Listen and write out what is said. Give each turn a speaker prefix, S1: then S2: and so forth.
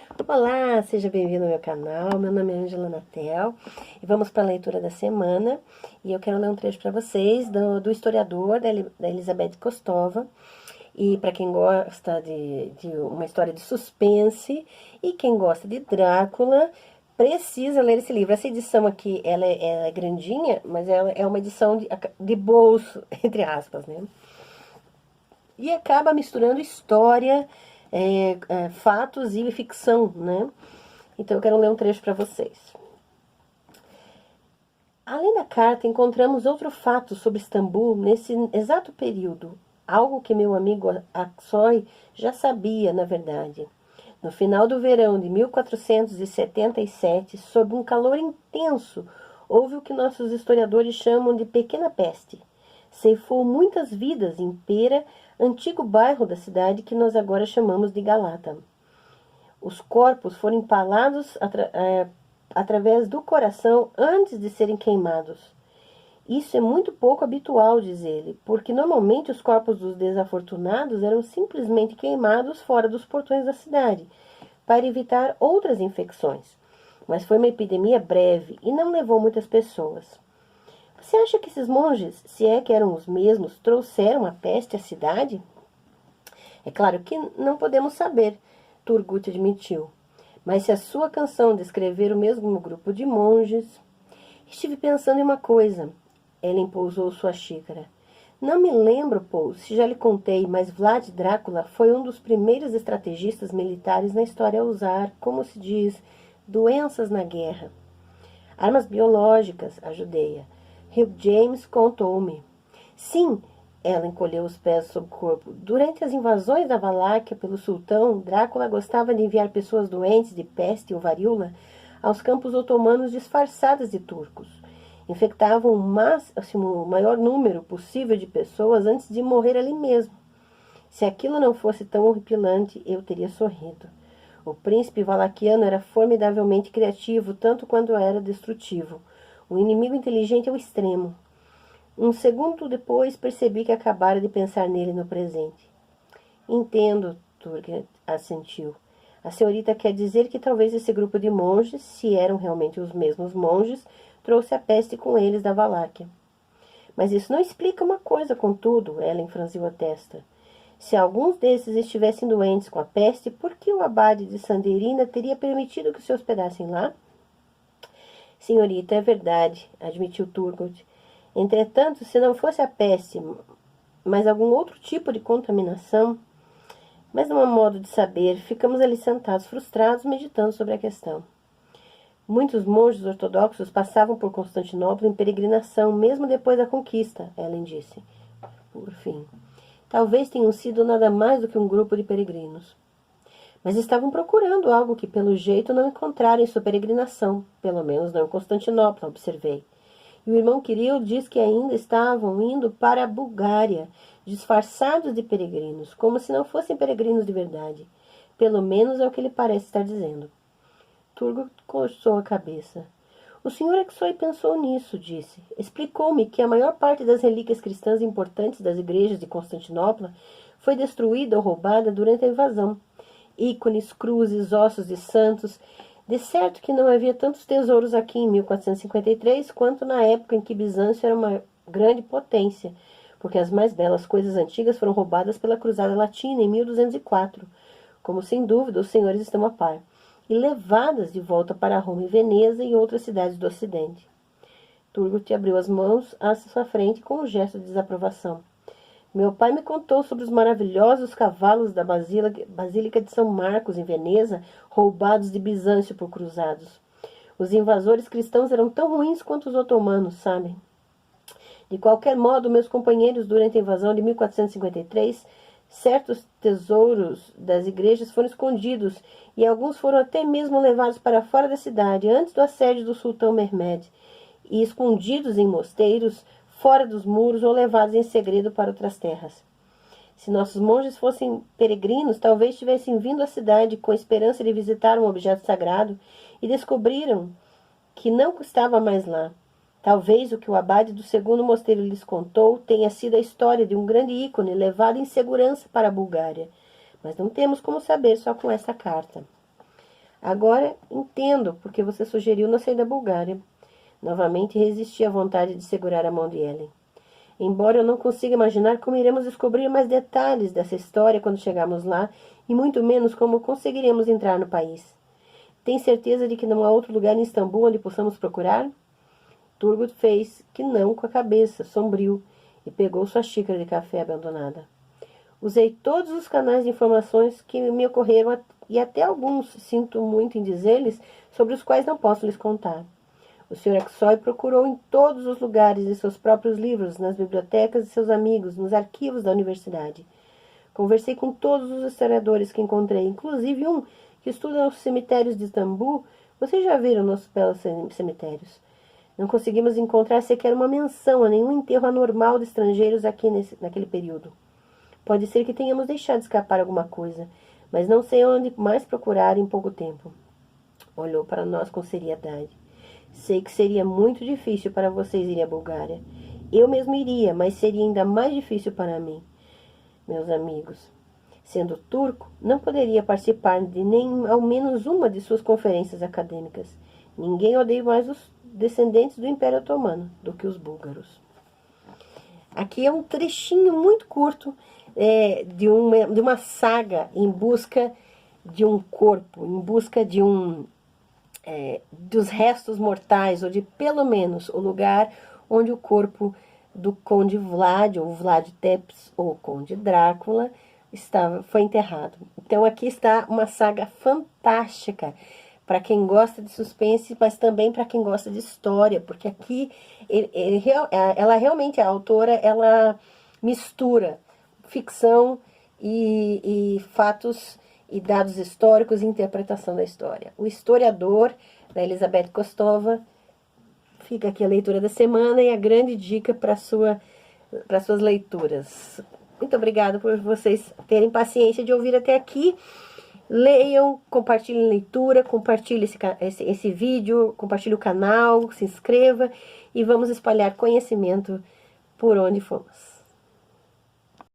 S1: Olá, seja bem-vindo ao meu canal. Meu nome é Ângela Natel e vamos para a leitura da semana. E eu quero ler um trecho para vocês do historiador da Elizabeth Kostova. E para quem gosta de uma história de suspense e quem gosta de Drácula, precisa ler esse livro. Essa edição aqui, ela é grandinha, mas ela é uma edição de bolso, entre aspas, né? E acaba misturando história, fatos e ficção, né? Então eu quero ler um trecho para vocês. Além da carta, encontramos outro fato sobre Istambul nesse exato período, algo que meu amigo Aksoy já sabia, na verdade. No final do verão de 1477, sob um calor intenso, houve o que nossos historiadores chamam de Pequena Peste. Ceifou muitas vidas em Pera, antigo bairro da cidade que nós agora chamamos de Galata. Os corpos foram empalados através do coração antes de serem queimados. Isso é muito pouco habitual, diz ele, porque normalmente os corpos dos desafortunados eram simplesmente queimados fora dos portões da cidade, para evitar outras infecções. Mas foi uma epidemia breve e não levou muitas pessoas. Você acha que esses monges, se é que eram os mesmos, trouxeram a peste à cidade? É claro que não podemos saber, Turgut admitiu. Mas se a sua canção descrever o mesmo grupo de monges... Estive pensando em uma coisa. Ellen pousou sua xícara. Não me lembro, Paul, se já lhe contei, mas Vlad Drácula foi um dos primeiros estrategistas militares na história a usar, como se diz, doenças na guerra. Armas biológicas, ajudei-a. Hugh James contou-me. Sim, ela encolheu os pés sob o corpo. Durante as invasões da Valáquia pelo sultão, Drácula gostava de enviar pessoas doentes de peste ou varíola aos campos otomanos disfarçadas de turcos. Infectavam o maior número possível de pessoas antes de morrer ali mesmo. Se aquilo não fosse tão horripilante, eu teria sorrido. O príncipe valaquiano era formidavelmente criativo, tanto quanto era destrutivo. Um inimigo inteligente ao extremo. Um segundo depois percebi que acabara de pensar nele no presente. Entendo, Turget assentiu. A senhorita quer dizer que talvez esse grupo de monges, se eram realmente os mesmos monges, trouxe a peste com eles da Valáquia. Mas isso não explica uma coisa, contudo, Ellen franziu a testa. Se alguns desses estivessem doentes com a peste, por que o abade de Sanderina teria permitido que se hospedassem lá? Senhorita, é verdade, admitiu Turgot. Entretanto, se não fosse a peste, mas algum outro tipo de contaminação... Mas não há modo de saber, ficamos ali sentados, frustrados, meditando sobre a questão. Muitos monges ortodoxos passavam por Constantinopla em peregrinação, mesmo depois da conquista, Ellen disse. Por fim, talvez tenham sido nada mais do que um grupo de peregrinos. Mas estavam procurando algo que, pelo jeito, não encontraram em sua peregrinação, pelo menos não em Constantinopla, observei. E o irmão Kirill diz que ainda estavam indo para a Bulgária, disfarçados de peregrinos, como se não fossem peregrinos de verdade. Pelo menos é o que ele parece estar dizendo. Turgot coçou a cabeça. O senhor Aksoy pensou nisso, disse. Explicou-me que a maior parte das relíquias cristãs importantes das igrejas de Constantinopla foi destruída ou roubada durante a invasão. Ícones, cruzes, ossos de santos... De certo que não havia tantos tesouros aqui em 1453 quanto na época em que Bizâncio era uma grande potência, porque as mais belas coisas antigas foram roubadas pela Cruzada Latina em 1204, como sem dúvida os senhores estão a par, e levadas de volta para Roma e Veneza e outras cidades do Ocidente. Turgot abriu as mãos à sua frente com um gesto de desaprovação. Meu pai me contou sobre os maravilhosos cavalos da Basílica de São Marcos, em Veneza, roubados de Bizâncio por cruzados. Os invasores cristãos eram tão ruins quanto os otomanos, sabem? De qualquer modo, meus companheiros, durante a invasão de 1453, certos tesouros das igrejas foram escondidos e alguns foram até mesmo levados para fora da cidade, antes do assédio do sultão Mehmed, e escondidos em mosteiros, fora dos muros ou levados em segredo para outras terras. Se nossos monges fossem peregrinos, talvez tivessem vindo à cidade com a esperança de visitar um objeto sagrado e descobriram que não estava mais lá. Talvez o que o abade do segundo mosteiro lhes contou tenha sido a história de um grande ícone levado em segurança para a Bulgária. Mas não temos como saber só com esta carta. Agora entendo porque você sugeriu não sair da Bulgária. Novamente resisti à vontade de segurar a mão de Ellen. Embora eu não consiga imaginar como iremos descobrir mais detalhes dessa história quando chegarmos lá, e muito menos como conseguiremos entrar no país. Tem certeza de que não há outro lugar em Istambul onde possamos procurar? Turgut fez que não com a cabeça, sombrio, e pegou sua xícara de café abandonada. Usei todos os canais de informações que me ocorreram e até alguns, sinto muito em dizer-lhes, sobre os quais não posso lhes contar. O Sr. Aksoy procurou em todos os lugares, em seus próprios livros, nas bibliotecas de seus amigos, nos arquivos da universidade. Conversei com todos os historiadores que encontrei, inclusive um que estuda os cemitérios de Istambul. Vocês já viram nossos belos cemitérios. Não conseguimos encontrar sequer uma menção a nenhum enterro anormal de estrangeiros aqui naquele período. Pode ser que tenhamos deixado escapar alguma coisa, mas não sei onde mais procurar em pouco tempo. Olhou para nós com seriedade. Sei que seria muito difícil para vocês irem à Bulgária. Eu mesmo iria, mas seria ainda mais difícil para mim. Meus amigos, sendo turco, não poderia participar de nem ao menos uma de suas conferências acadêmicas. Ninguém odeia mais os descendentes do Império Otomano do que os búlgaros. Aqui é um trechinho muito curto de uma saga em busca de um corpo, em busca de dos restos mortais, ou de pelo menos o lugar onde o corpo do Conde Vlad, ou Vlad Tepes, ou Conde Drácula, foi enterrado. Então aqui está uma saga fantástica para quem gosta de suspense, mas também para quem gosta de história, porque aqui ela realmente, a autora, ela mistura ficção e fatos e dados históricos e interpretação da história. O Historiador, da Elizabeth Kostova. Fica aqui a leitura da semana e a grande dica para suas leituras. Muito obrigada por vocês terem paciência de ouvir até aqui. Leiam, compartilhem leitura, compartilhem esse vídeo, compartilhem o canal, se inscreva e vamos espalhar conhecimento por onde formos.